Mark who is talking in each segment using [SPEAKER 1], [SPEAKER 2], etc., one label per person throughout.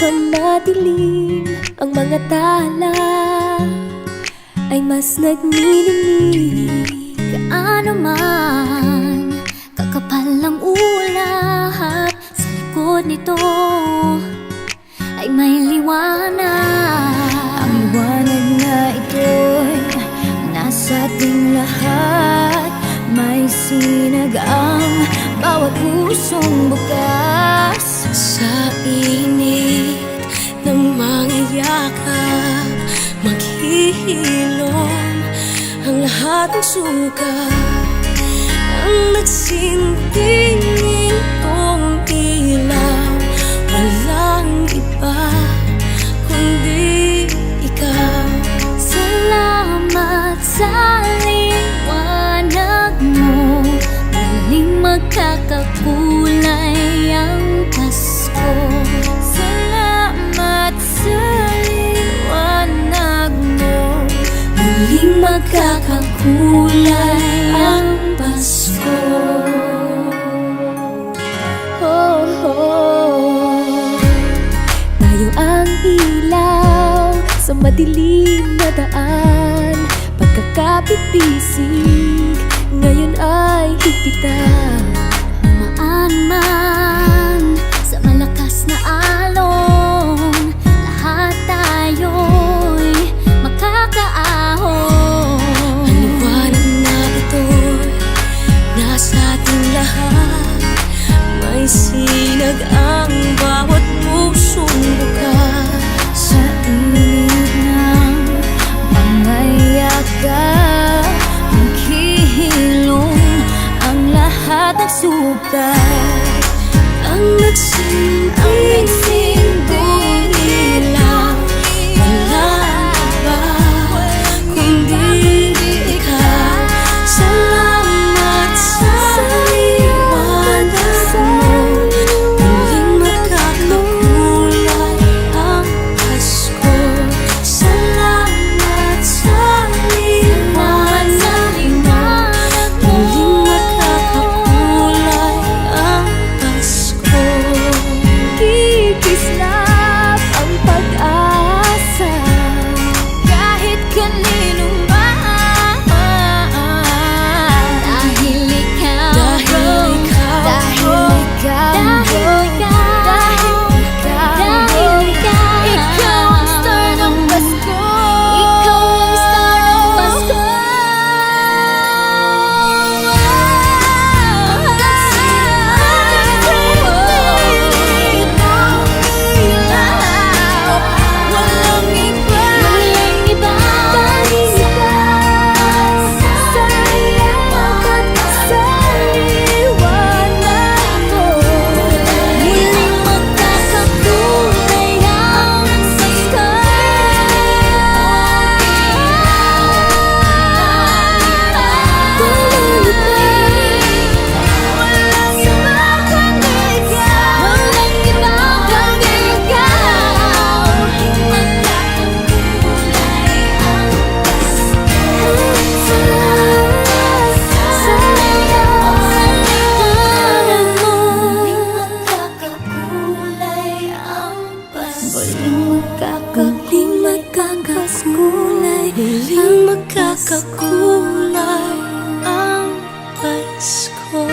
[SPEAKER 1] pa madilim ang mga tala, ay mas nagniningning.
[SPEAKER 2] Gaano man kakapal ang ulap, sa likod nito ay may liwanag.
[SPEAKER 1] Ang liwanag na ito'y nasa ating lahat. May sinag ang bawat pusong bukas.
[SPEAKER 3] Sa init ng mga yakap, maghihilom ang lahat ng sukat. Ang nagsinting itong ilaw, walang iba kundi ikaw.
[SPEAKER 2] Salamat sa liwanag mo, muling magkakakulay ang Pasko.
[SPEAKER 1] Salamat sa liwanag mo,
[SPEAKER 2] Muling magkakakulay ang Pasko.
[SPEAKER 1] oh, oh. Tayo ang ilaw sa madilim na daan. Pagkakapipisig ngayon ay higpitan.
[SPEAKER 2] Dumaan man sa malakas na alon, lahat tayo'y makakaahon.
[SPEAKER 3] Ang liwanag na ito'y nasa ating lahat. May sinag ang bawat pusong bukas.
[SPEAKER 1] Sa init ng mga yakap, maghihilom ang lahat ng sukat.
[SPEAKER 3] Ang nagsinting ilaw, walang iba kundi ikaw. Salamat sa liwanag mo, muling magkakakulay ang Pasko. Salamat sa liwanag mo, muling magkakakulay ang Pasko.
[SPEAKER 1] Kikislap ang pag-asa kahit kanino man.
[SPEAKER 2] Dahil ikaw,
[SPEAKER 3] Dahil ikaw,
[SPEAKER 1] Dahil ikaw,
[SPEAKER 2] dahil ikaw,
[SPEAKER 1] ikaw ang star ng Pasko.
[SPEAKER 2] ikaw ang star ng Pasko.
[SPEAKER 1] Walang iba,
[SPEAKER 2] Walang iba,
[SPEAKER 1] dahil ikaw sa liwanag mo.
[SPEAKER 2] muling magkakakulay ang Pasko.
[SPEAKER 1] Walang iba kundi ikaw.
[SPEAKER 2] Walang iba kundi ikaw.
[SPEAKER 3] muling magkakakulay ang Pasko.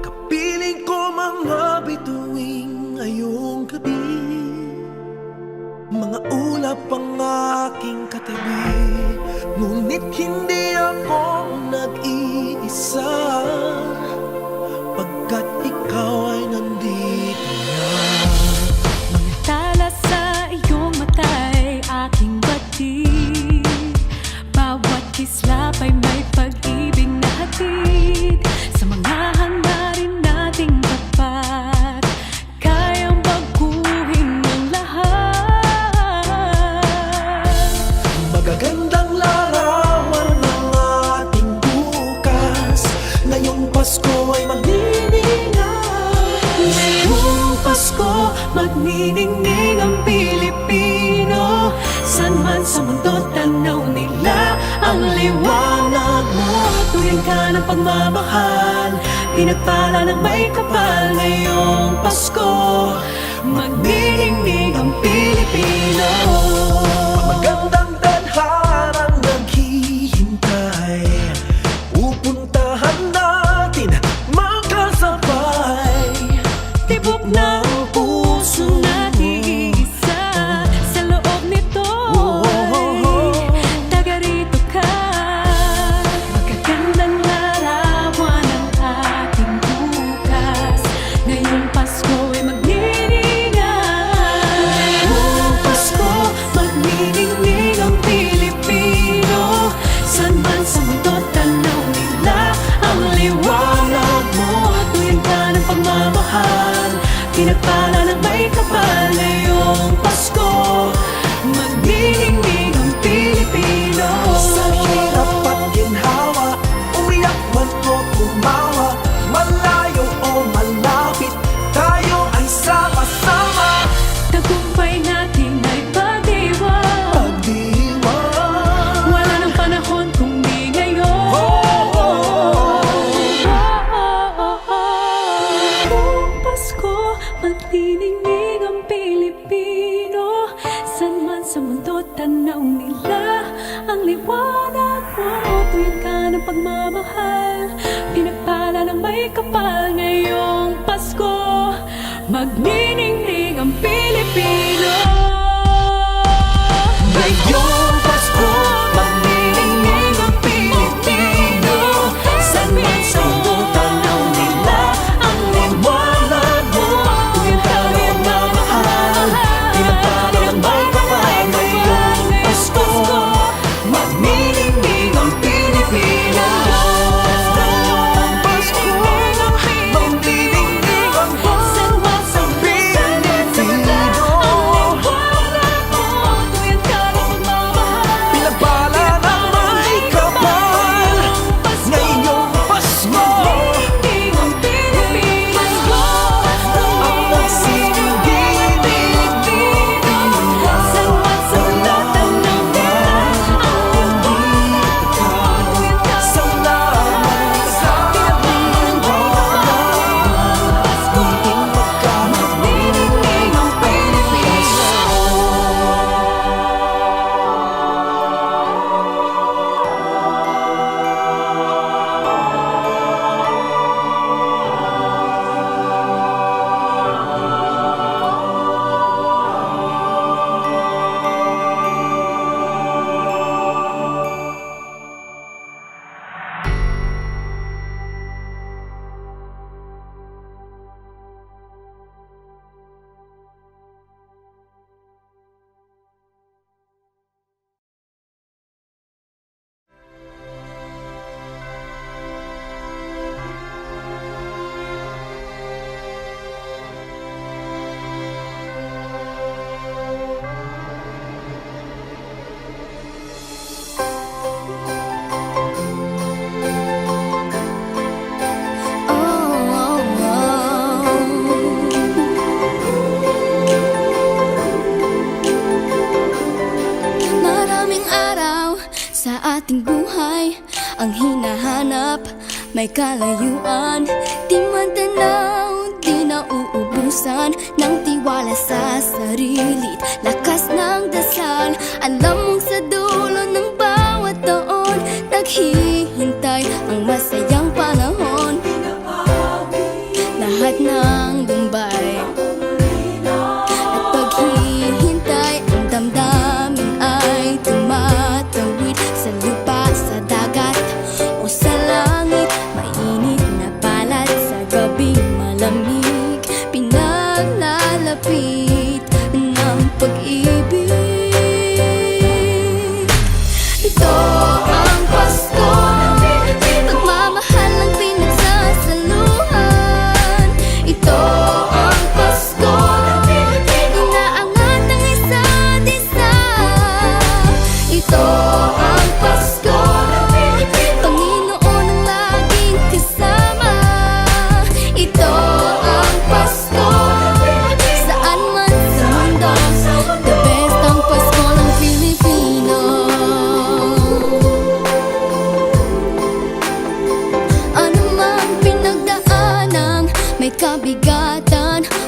[SPEAKER 4] Kapiling ko mga bituing ngayong gabi, mga ulap ang aking katabi. Ngunit hindi ako nag-iisa, pagkat ikaw ay nandito na.
[SPEAKER 1] Tala sa iyong mata'y aking batid. Bawat kislap ay may pag-ibig na hatid. Sa mga hangarin
[SPEAKER 3] ang liwanag mo. Tuwing ka ng pagmamahal, pinagpala ng may kapal ngayong Pasko. Magniningning ang Pilipino.
[SPEAKER 4] Magandang tadharang naghihintay, pupuntahan natin magkasabay.
[SPEAKER 3] Tibok ng puso na iisa sa loob nito. Taga rito ka, magagandang larawan ng ating bukas. Ngayong Pasko ay magniningay. Ngayong Pasko, magniningning ang Pilipino. San man sa mundo tanaw nila ang liwanag mo. Tuwing ka ng pagmamahal, pinagpala ng may kapal ngayong Pasko. Magniningning ang Pilipino.
[SPEAKER 4] Sa hirap at ginhawa, umiyak man o tumawa, malayo o malapit, tayo ay sama-sama.
[SPEAKER 3] Tagumpay natin ay pag-iwan.
[SPEAKER 4] Pagdiwang,
[SPEAKER 3] Wala nang panahon kung di ngayon. Buong Pasko, magniningning ang Pilipino. San man sa mundo tanaw nila ang liwanag mo. Tuwing ka ng pagmamahal, pinagpala ng may kapal ngayong Pasko. Magniningning ang Pilipino.
[SPEAKER 4] ngayong Pasko, magniningning ang Pilipino. San man sa mundo tanaw nila ang liwanag mo. Tuwing ka ng pagmamahal, pinagpala ng may kapal ngayong Pasko. Magniningning ang Pilipino. Pasko, magniningning ang bansang Pilipino. Pinagpala ng may kapal ngayong Pasko. Ang nagsisindinig sa lahat ng salamat sa muling magkamagniningning ang Pilipino.
[SPEAKER 2] Maraming araw sa ating buhay ang hinahanap, may kalayuan. Di man tanaw, di nauubusan ng tiwala sa sarili't lakas ng dasal. Alam mong sa dulo ng bawat taon, naghihintay ang masayang panahon. Lahat ng lumbay at paghihintay, ang damdamin ay tumatawid sa lupa, sa dagat o sa langit. Mainit na palat sa gabing malamig, pinaglalapit ng pag-ibig.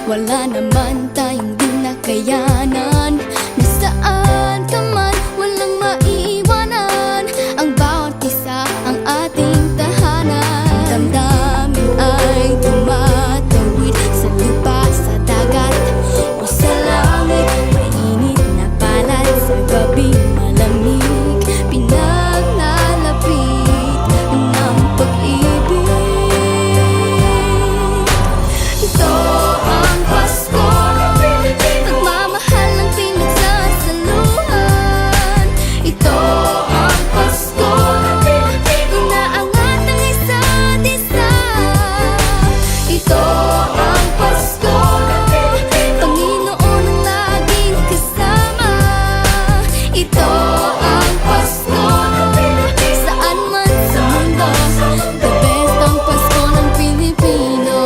[SPEAKER 2] Wala naman tayong di nakayanan. Nasaan ka man, walang maiiwanan. Ang bawat isa ang ating tahanan. Damdamin ay tumatawid sa lupa, sa dagat o sa langit. Mainit na palad sa gabi malamig, pinaglalapit ng pag-ibig. Ito ang Pasko, pagmamahal ang pinagsasaluhan. Ito ang Pasko, inaangat ang isa't isa. Ito ang Pasko, Panginoon ang laging kasama. Ito ang Pasko, saan man sa mundo, the best ang Pasko ng Pilipino.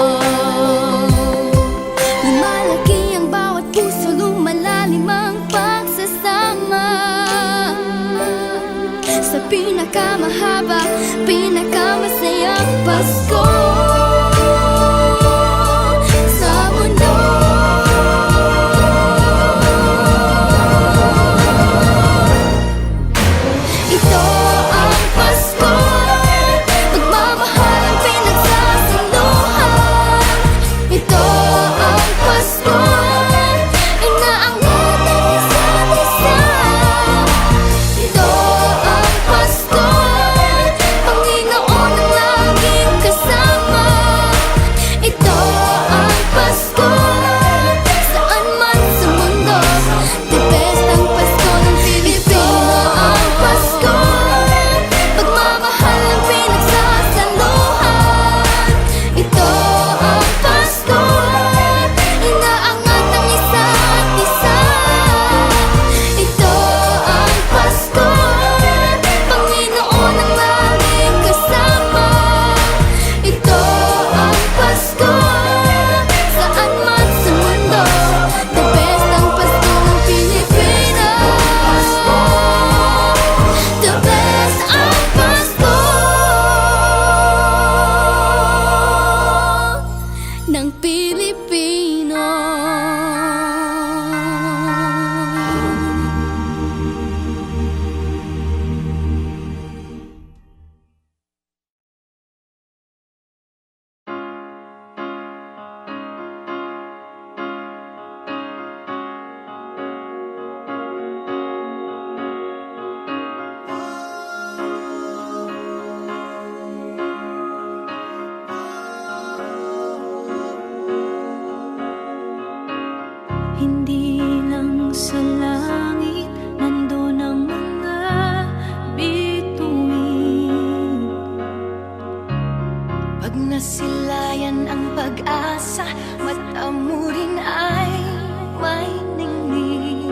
[SPEAKER 2] Lumalaki ang bawat puso, lumalalim ang pagsasama. Sa pinakamahaba, pinakamasayang Pasko sa mundo. Ito ang Pasko, pagmamahal ang pinagsasaluhan. Ito ang Pasko, inaangat ang isa't isa. Ito ang Pasko, Panginoon ang laging kasama. Ito ang Pasko, saan man sa mundo, the best ang Pasko ng Pilipino. Ang Pasko, pagmamahal ang pinagsasaluhan. Ito ang Pasko, inaangat ang isa't isa. Ito ang Pasko, Panginoon ang laging kasama. Ito ang Pasko, saan man sa mundo, the best ang Pasko ng Pilipinas. The best ang Pasko ng Pilipino.
[SPEAKER 3] Hindi lang sa langit nandun ang mga bituin. Pag nasilayan ang pag-asa, mata mo rin ay may ningning.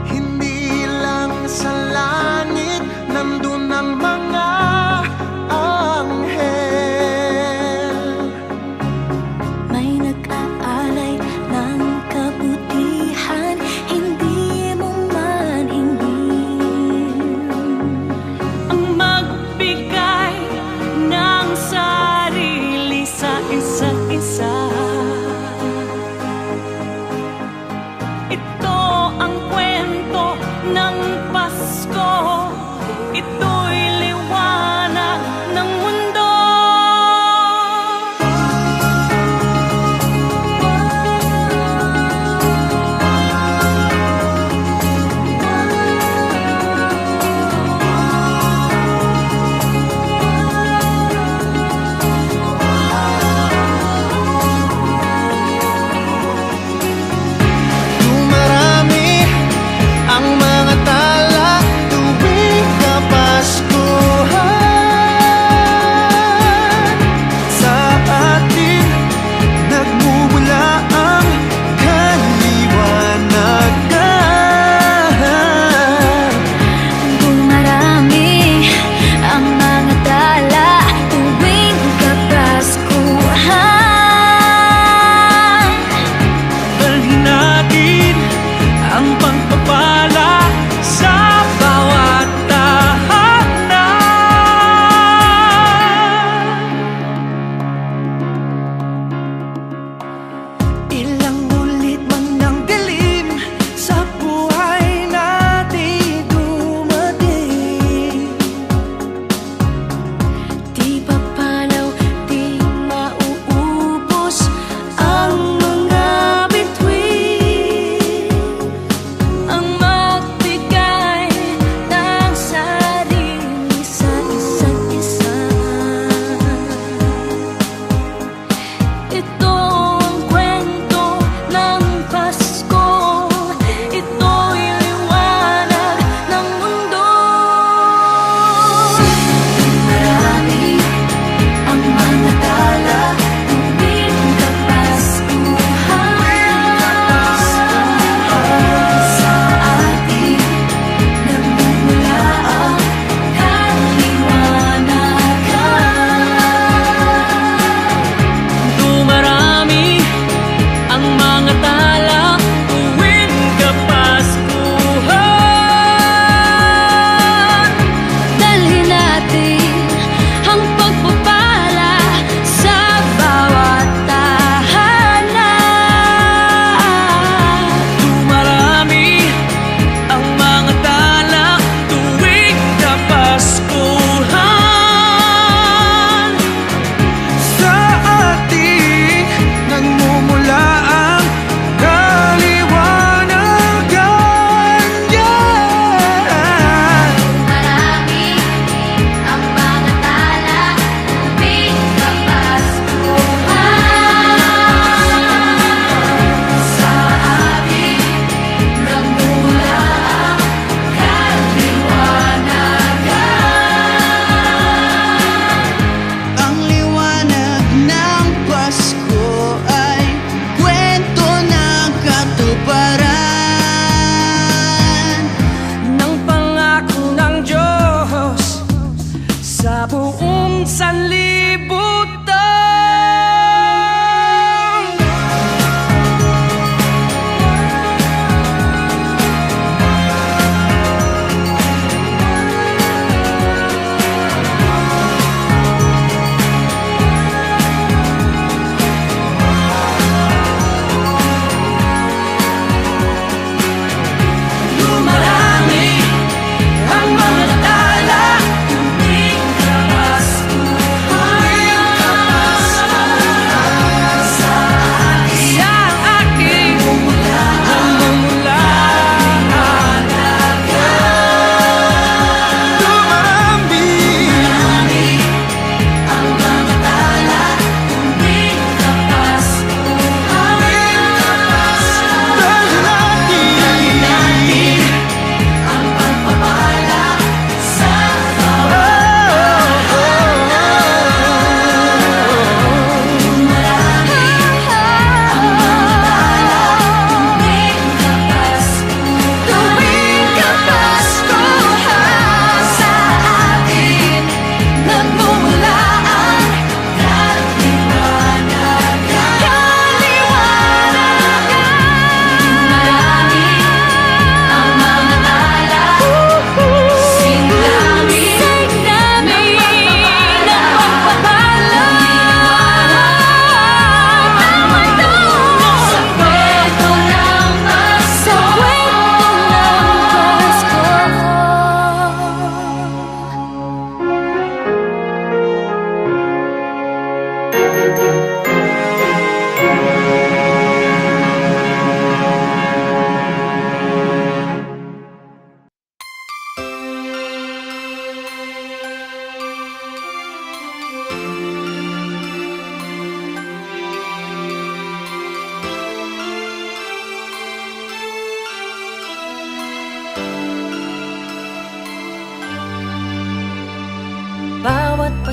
[SPEAKER 4] Hindi lang sa langit nandun ang mga anghel.
[SPEAKER 3] May nag-aalay ng kabutihan, hindi mo man ingin. Ang magbigay ng sarili sa isa't isa. Ito ang kwento ng Pasko. Ito'y liwanag ng mundo.
[SPEAKER 4] Dumarami ang mga tala tuwing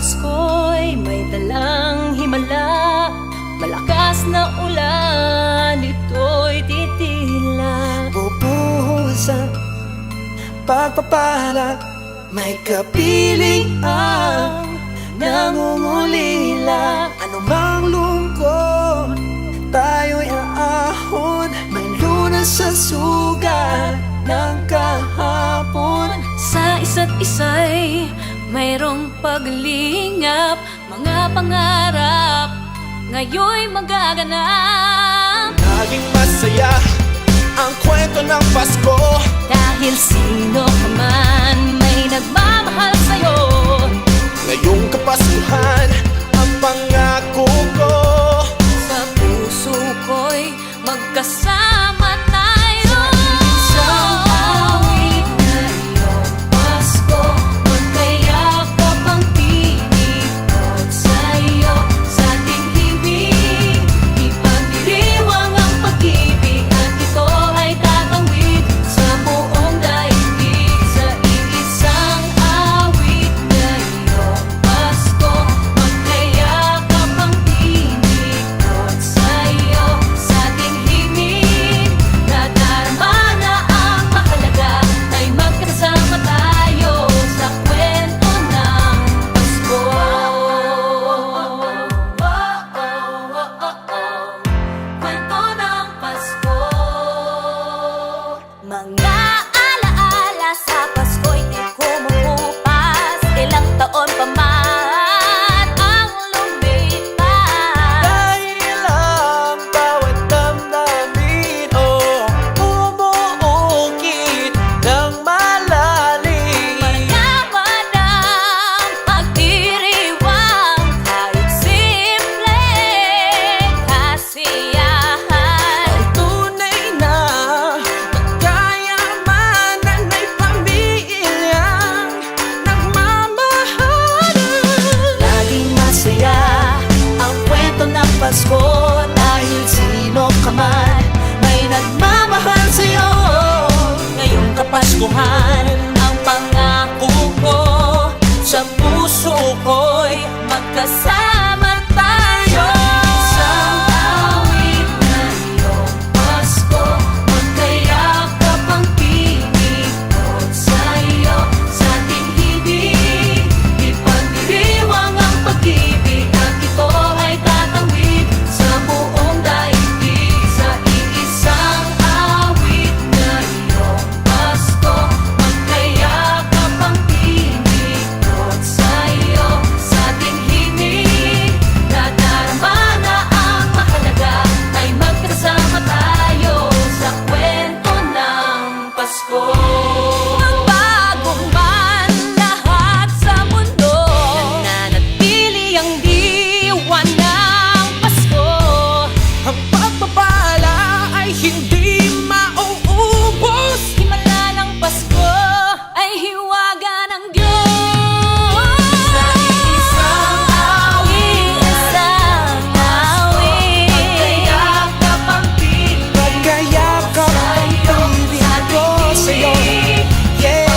[SPEAKER 3] Pasko'y may dalang himala, malakas na ulan, ito'y titila.
[SPEAKER 4] Bubuhos ang pagpapala, may kapiling ang nangungulila. Anumang lungkot, tayo'y aahon, may lunas sa sugat ng kahapon.
[SPEAKER 3] Sa isa't isa'y mayroong paglingap, mga pangarap ngayon'y magaganap.
[SPEAKER 4] Naging masaya ang kwento ng Pasko,
[SPEAKER 3] Dahil sino ka man may nagmamahal sa'yo.
[SPEAKER 4] ngayong Kapaskuhan ang pangako ko.
[SPEAKER 3] Sa puso ko'y magkasama tayo. Isang awit na iyong Pasko, magkayakap ang tinikot sa'yo. Sa ating himig, ipagdiriwang ang pag-ibig, at ito ay tatawid sa buong daigdig. Sa iisang awit na iyong Pasko, magkayakap ang tinikot sa'yo. Sa ating himig, nadarama na ang mahalaga, ay magkasama tayo sa kwento ng Pasko. Kwento ng Pasko. Mga alaala sa Pasko'y di kumukupas, ilang taon pa man ang lumipas.
[SPEAKER 4] Dahil ang bawat damdamin, oh, bumuukit ng malalim.
[SPEAKER 3] Malaman ang pagdiriwang, kahit simpleng kasiyahan.
[SPEAKER 4] Tunay na magkayamanan, may pamilyang nagmamahalan.
[SPEAKER 3] Laging masaya ang kwento ng Pasko, dahil sino ka man may nagmamahal sa'yo. Ngayong Kapaskuhan ang pangako ko, sa puso ko'y magkasama tayo. Isang awit na iyong Pasko, magkayakap ang tinikot sa'yo. Sa ating hibig, ipagdiriwang ang pag-ibig, at ito ay tatawid sa buong daigdig. Sa iisang awit na iyong Pasko, magkayakap ang tinikot sa'yo. Sa ating himig, nadarama na ang mahalaga, ay magkasama tayo sa kwento ng Pasko. Magbago man lahat sa mundo, nananatili ang diwa ng Pasko.
[SPEAKER 4] Ang pagpapala ay hindi mauubos.
[SPEAKER 3] Himala ng Pasko ay hiwaga ng Diyos. Sa isang awit, magkayakap ang piling
[SPEAKER 4] Magkayakap ang piling ko sa'yo. Yeah.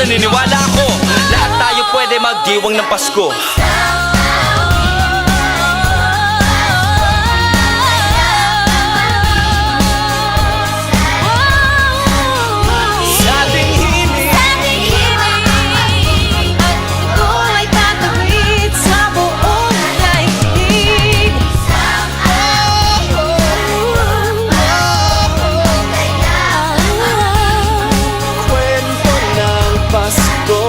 [SPEAKER 4] Naniniwala ako, lahat tayo pwede magdiwang ng Pasko. Sa ating himig,
[SPEAKER 3] At ito ay tatawid sa buong daigdig.
[SPEAKER 4] kwento ng Pasko.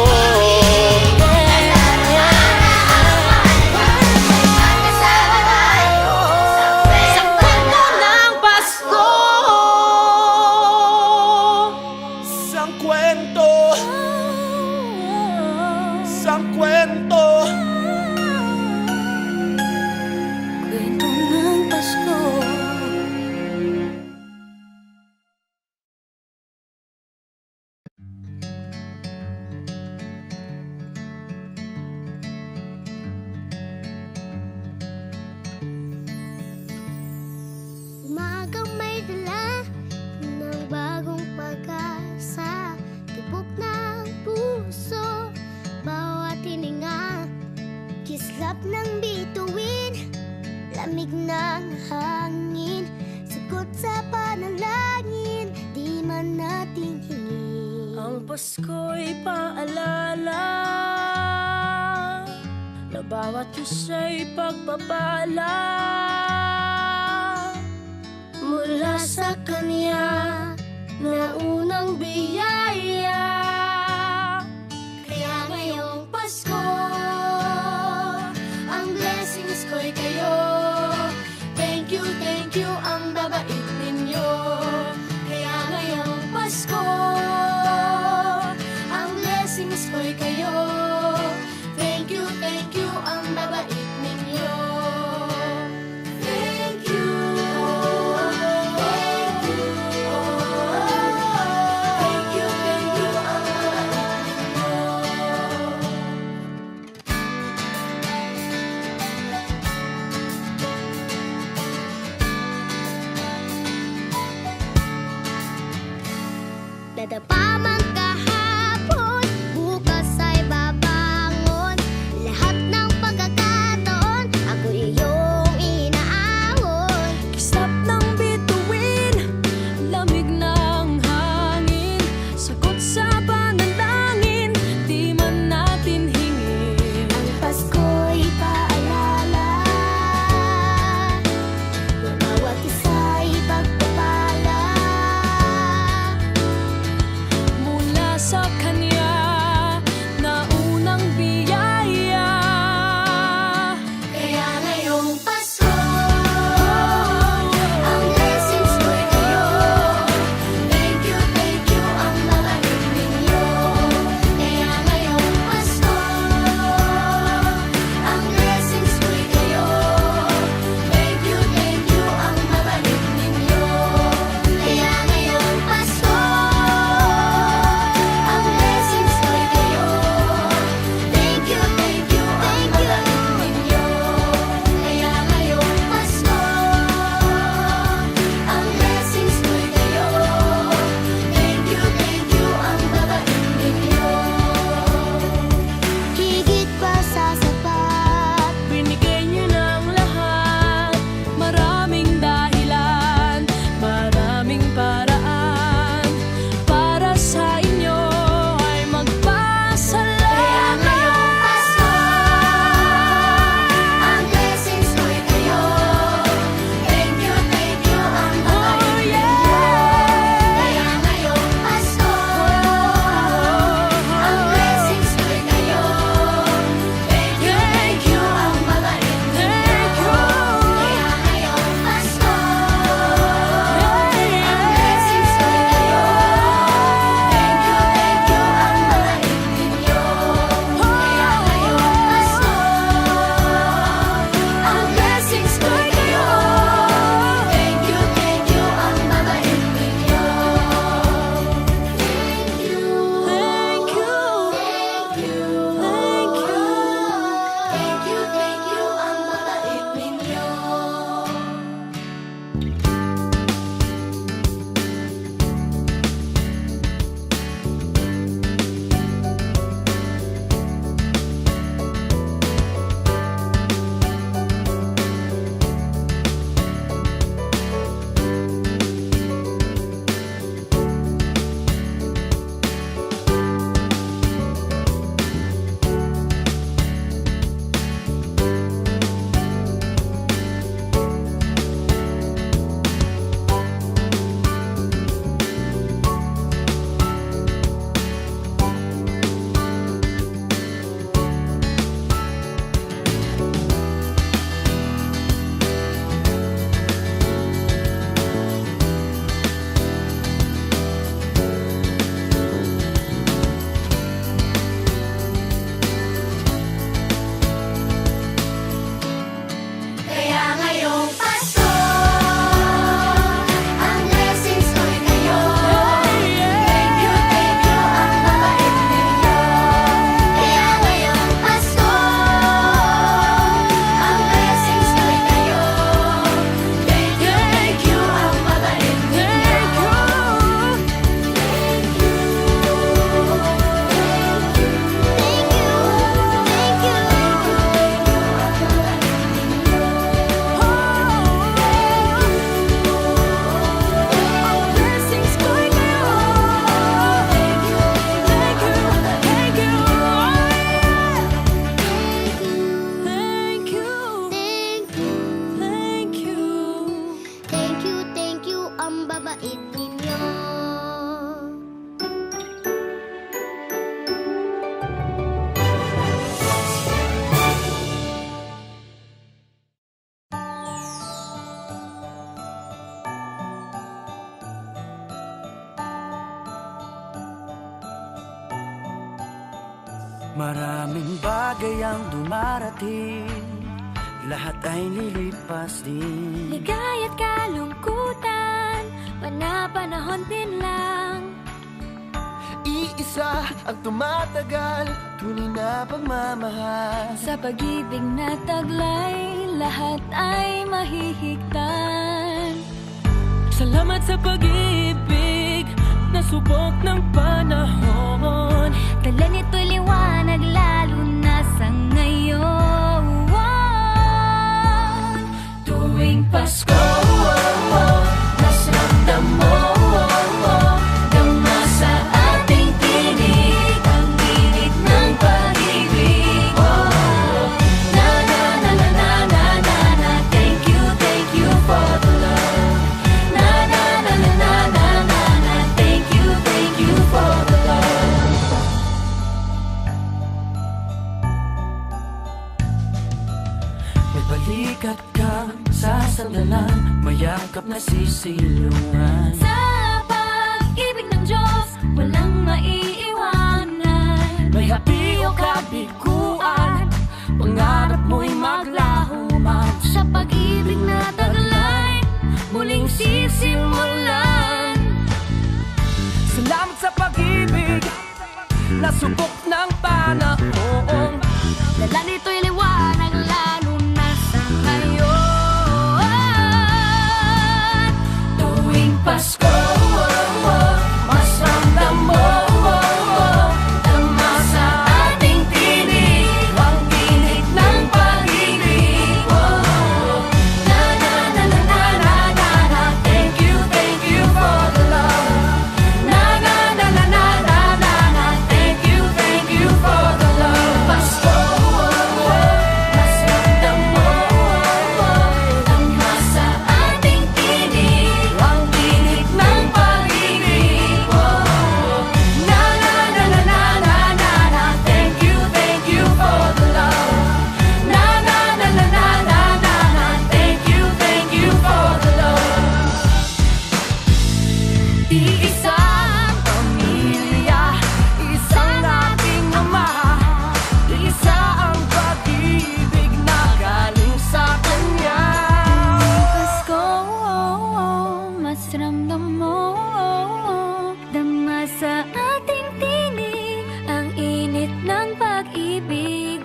[SPEAKER 3] Sa kwento ng Pasko.
[SPEAKER 4] Isang kwento, isang kwento.
[SPEAKER 1] Kwento ng Pasko.
[SPEAKER 2] Umagang may dala ng bagong pag-asa, tibok ng puso, bawat hininga, kislap ng bituin, lamig ng hangin, sagot sa panalangin, di man natin hingin.
[SPEAKER 3] Ang Pasko'y paalala na bawat isa'y pagpapala mula sa Kanya na unang biyaya.
[SPEAKER 2] Kaya ngayong Pasko, ang blessings ko'y kayo. Thank you, ang babait ninyo. Kaya ngayong Pasko, ang blessings ko'y kayo. Thank you, ang babait ninyo. Thank you, thank you, thank you, ang babait ninyo. Dadapa man kahapon, bukas ay babangon. Lahat ng pagkakataon
[SPEAKER 4] Maraming bagay ang dumarating, lahat ay lilipas din.
[SPEAKER 1] Ligaya't kalungkutan, panahon din lang.
[SPEAKER 4] Iisa ang tumatagal, tunay na pagmamahal.
[SPEAKER 1] Sa pag-ibig na taglay, lahat ay mahihigtan.
[SPEAKER 3] Salamat sa pag-ibig na subok ng panahon.
[SPEAKER 1] Dala nito'y liwanag lalo na sa ngayon. Tuwing Pasko, mas ramdam mo dama sa ating tinig ang init ng pag-ibig. Na na na na na na na na, thank you for the love. Na na na na na na na na, thank you for the love.
[SPEAKER 4] May balikat kang sasandalan, mayakap na sisilungan.
[SPEAKER 1] Sa pag-ibig ng Diyos, walang maiiwanan.
[SPEAKER 4] May hapi o kabiguan, pangarap mo'y maglaho man.
[SPEAKER 1] Sa pag-ibig na taglay, muling sisimulan.
[SPEAKER 4] Salamat sa pag-ibig na subok ng panahon.
[SPEAKER 1] Dala nito'y liwanag lalo na sa ngayon. Tuwing Pasko, mas ramdam mo dama sa ating tinig ang init ng pag-ibig. Na na na na na na na na, thank you for the love. Na na na na na na na na, thank you for the love. Pasko, mas ramdam mo dama sa ating tinig ang init ng pag-ibig. Na na na na na na na na, thank you for the love. Na na na na na na na na, thank you for the love. Iisang pamilya, isang ating ama, isa ang pag-ibig na galing sa Kanya. Pasko, mas ramdam mo dama sa ating tinig ang init ng pag-ibig.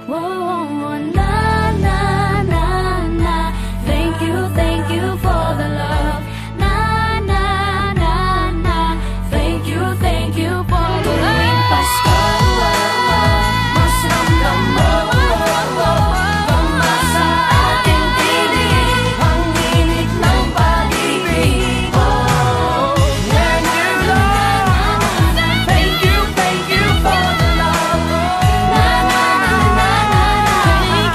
[SPEAKER 1] Na na na na, thank you for the love. Na na na na, thank you for the love. Tuwing Pasko, mas ramdam mo dama sa ating tinig ang init ng pag-ibig. Thank you, Lord. Thank you for the love. Na na na na na, thank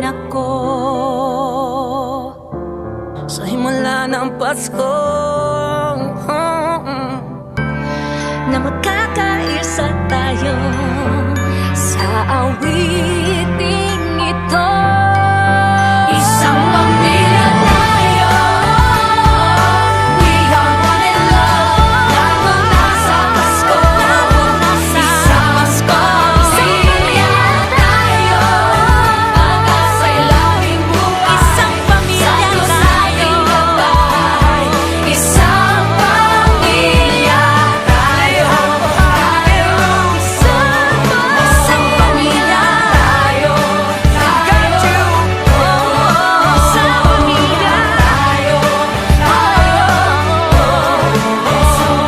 [SPEAKER 1] ako sa himala ng Pasko, na magkakaisa tayo sa awiting ito. Isang pamilya tayo, we are one in love. Lalo na sa Pasko, isang Pasko. Pamilya tayo, pag-asa'y laging buhay. Isang pamilya tayo, isang pamilya tayo. Isang pamilya tayo, isang pamilya tayo, isang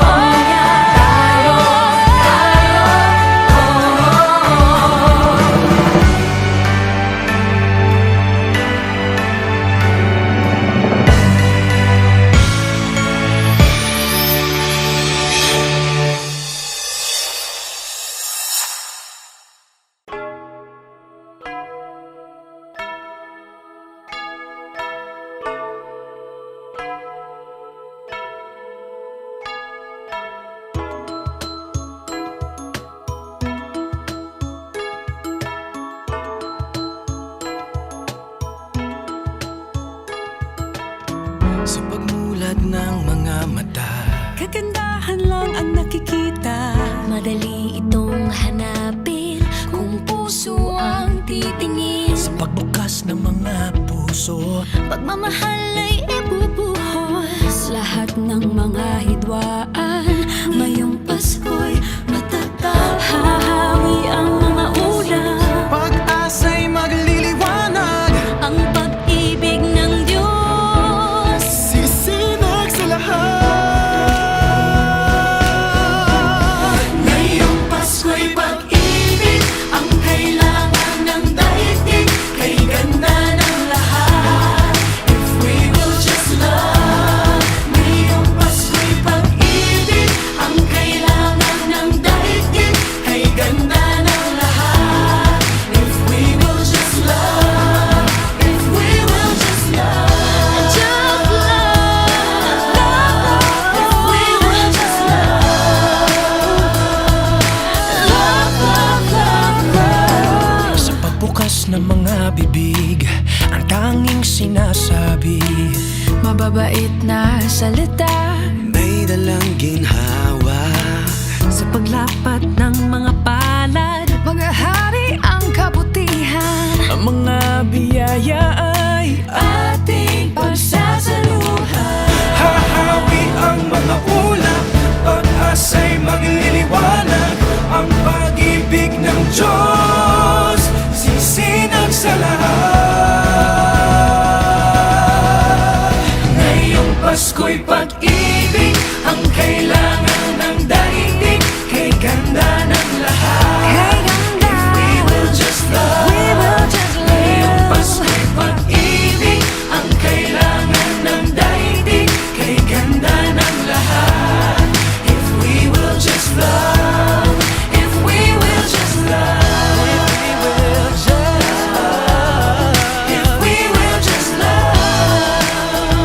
[SPEAKER 4] Sa pagmulat ng mga mata,
[SPEAKER 3] Kagandahan lang ang nakikita.
[SPEAKER 2] Madali itong hanapin kung puso ang titingin.
[SPEAKER 4] sa pagbukas ng mga puso,
[SPEAKER 2] Pagmamahal ay ibubuhos. Lahat ng mga hidwaan ngayong Pasko'y matatapos. Hahawi ang mga ulan,
[SPEAKER 4] pag-asa'y magliliwanag,
[SPEAKER 2] ang pag-ibig ng Diyos.
[SPEAKER 4] sisinag sa lahat.
[SPEAKER 3] Ngayong Pasko'y pag-ibig ang kailangan ng daigdig. Kay ganda ng lahat, if we will just love. Ngayong Pasko'y pag-ibig ang kailangan ng daigdig. Kay ganda ng lahat, if we will just love. If we will just love.
[SPEAKER 2] Just love,
[SPEAKER 3] If we will just love.
[SPEAKER 4] Sa pagbukas ng mga bibig, ang tanging sinasabi,
[SPEAKER 2] mababait na salita.
[SPEAKER 4] may dalang ginhawa.
[SPEAKER 3] Sa paglapat ng mga palad,
[SPEAKER 2] Maghahari ang kabutihan.
[SPEAKER 4] Ang mga biyaya ay
[SPEAKER 3] ating pagsasaluhan.
[SPEAKER 4] hahawi ang mga ulap, pag-asa'y magliliwanag, ang pag-ibig ng Diyos sisinag sa lahat. Ngayong Pasko'y pag-ibig ang kailangan ng daigdig. Kay ganda ng lahat, if we will just love. Ngayong Pasko'y pag-ibig ang kailangan ng daigdig. Kay ganda ng lahat, if we will just love. If we will just love. If we will just love. If we will just love.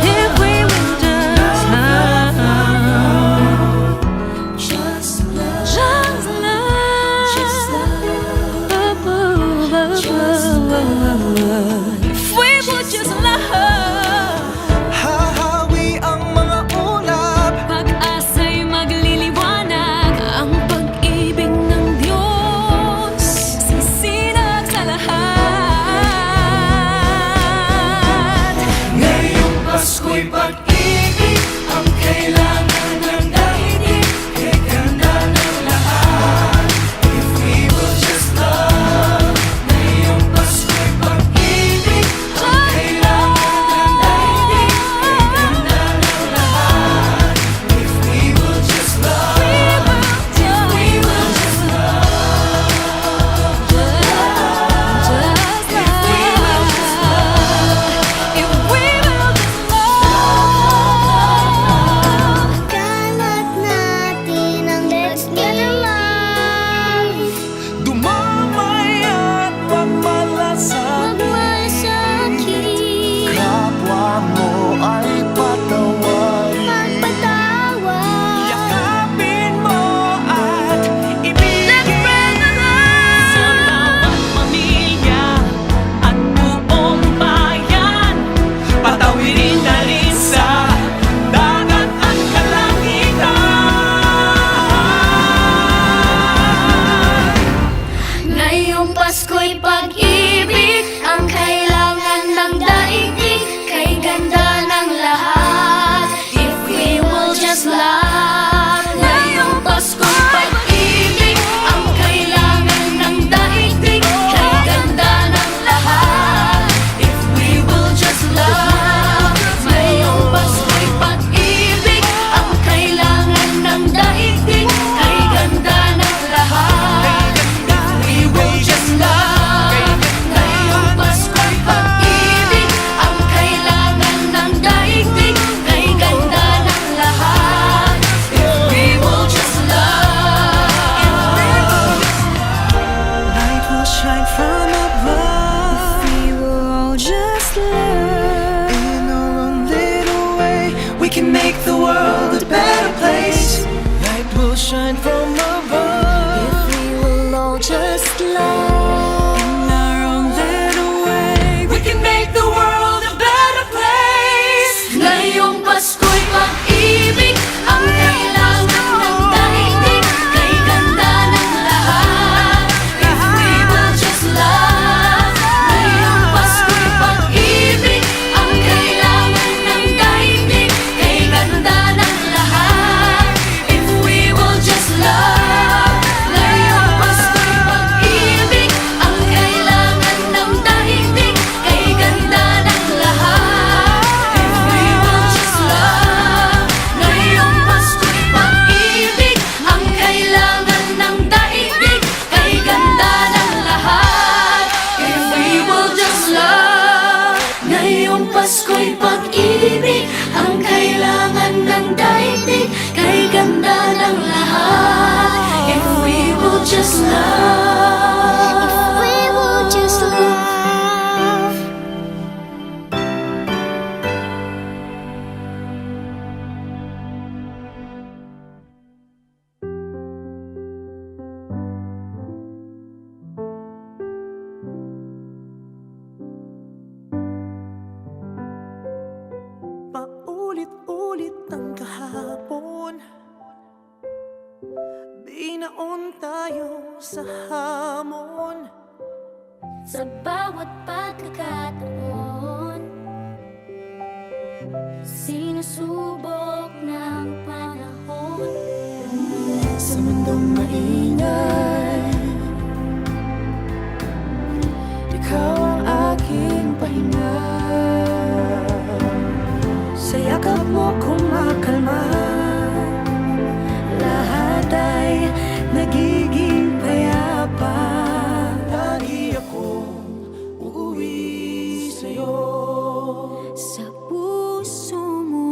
[SPEAKER 3] If we will just love.
[SPEAKER 4] make the world a better place. Light will shine from above.
[SPEAKER 2] If we will all just love
[SPEAKER 4] In our own little way, we can make the world a better place.
[SPEAKER 1] Ngayong Pasko'y pag-ibig ang kailangan ng daigdig. Kay ganda ng lahat, if we will just love. Ngayong Pasko'y pag-ibig ang kailangan ng daigdig. Kay ganda ng lahat, if we will just love. Ngayong Pasko'y pag-ibig ang kailangan ng daigdig. Kay ganda ng lahat, if we will just love. Ngayong Pasko'y pag-ibig ang kailangan ng daigdig. Kay ganda ng lahat, if we will just love. Ngayong Pasko'y pag-ibig ang kailangan ng daigdig. Kay ganda ng lahat, if we will just love.
[SPEAKER 2] We will just love.
[SPEAKER 3] Paulit-ulit ang kahapon. Binaon tayo sa hamon.
[SPEAKER 2] Sa bawat pagkakataon, sinusubok ng panahon.
[SPEAKER 3] Sa mundong maingay, ikaw ang aking pahinga. Sa yakap mo kumakalma, lahat ay nagiging payapa. Lagi akong uuwi sa'yo,
[SPEAKER 2] Sa puso mo,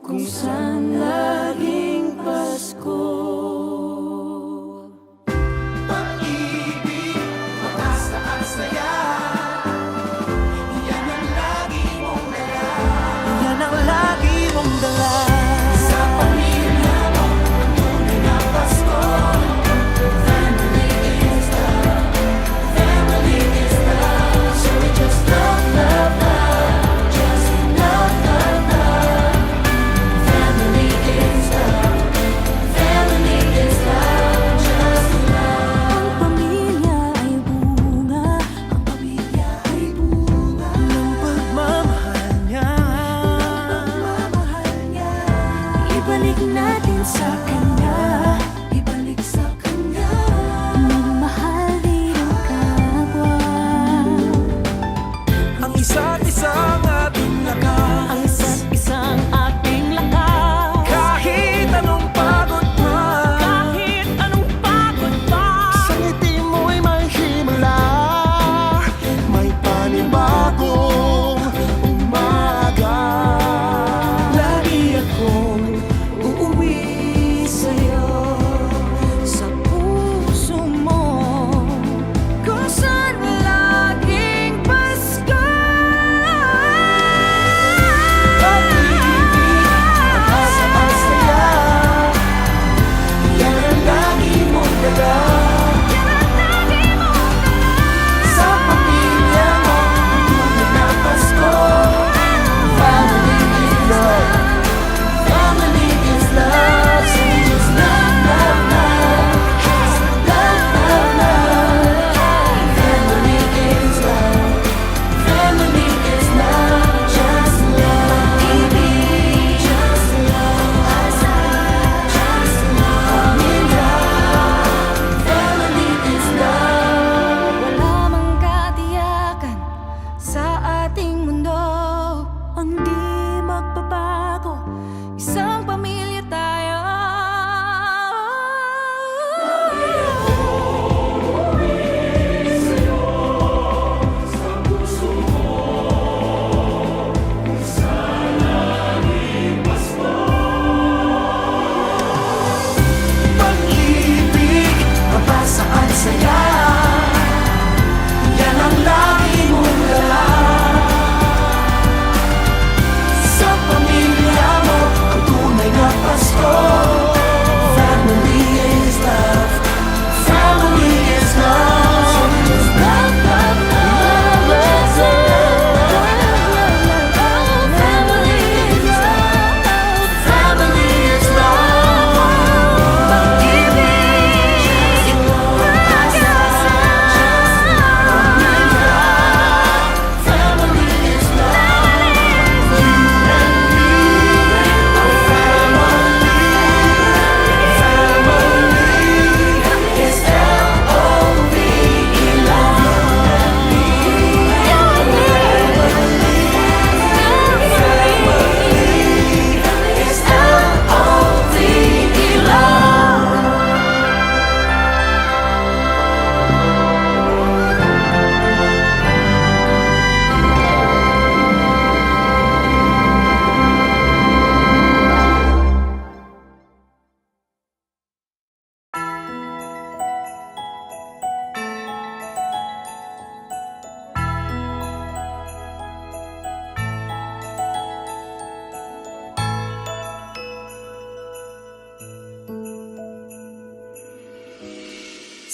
[SPEAKER 3] kung saan laging Pasko.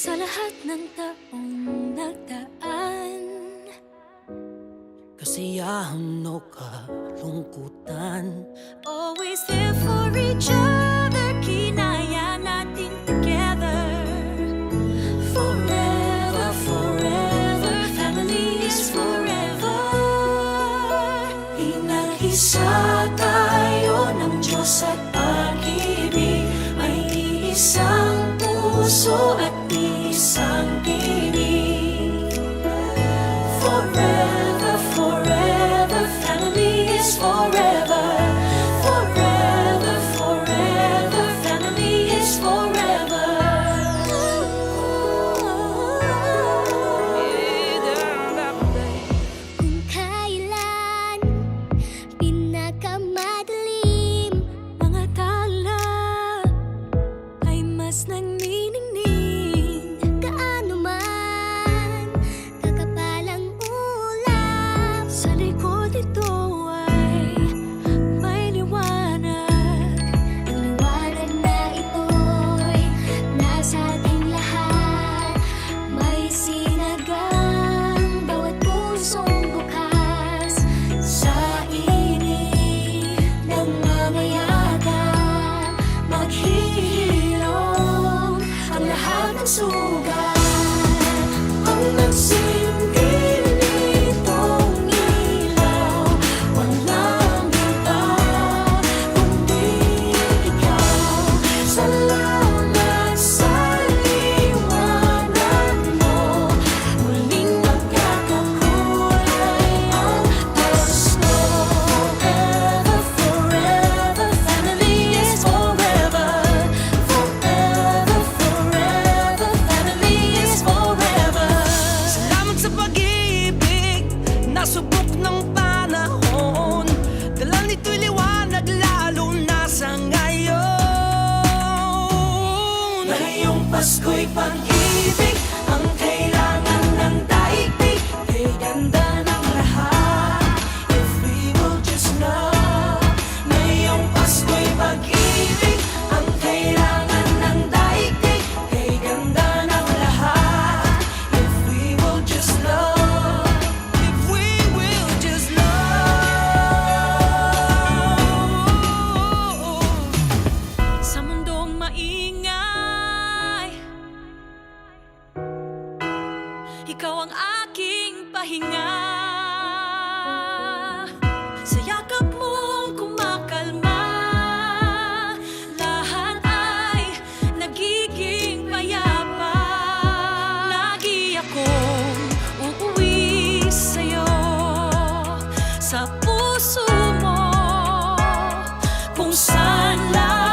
[SPEAKER 2] sa lahat ng taong nagdaan.
[SPEAKER 4] Kasiyahan o kalungkutan,
[SPEAKER 2] Always there for each other, kinaya natin together. Forever, forever, family is forever.
[SPEAKER 3] Inag-isa tayo ng Diyos at pag-ibig. May iisang puso at isang tinig. Forever, forever, family is forever. Forever, forever, family is forever.
[SPEAKER 2] Kung kailan pinakamadilim, mga tala ay mas nagniningning. Gaano man kakapalang ulap, sa likod ito ay may liwanag. Ang liwanag na ito'y nasa ating lahat. May sinagang bawat pusong bukas. Sa init ng mga yakan, maghihilom ang lahat ng sugat. Ang nagsilbi nitong ilaw, walang iba kundi ikaw. Salamat sa liwanag mo, muling magkakakulay ang Pasko. Forever, forever, family is forever. Forever, forever, family is forever.
[SPEAKER 4] salamat sa pag-ibig, nasubok ng panahon. Dala nito'y liwanag lalo na sa ngayon.
[SPEAKER 3] Ngayong Pasko'y pag-ibig ang kailangan ng daigdig. Kay ganda ng lahat, if we will just love. Ngayong Pasko'y pag-ibig ang kailangan ng daigdig. Kay ganda ng lahat, if we will just love.
[SPEAKER 4] If we will just love.
[SPEAKER 2] Sa mundong maingay, ikaw ang aking pahinga. Sa yakap mong kumakalma, lahat ay nagiging payapa. Lagi akong uuwi sa'yo, sa puso mo, kung saan lang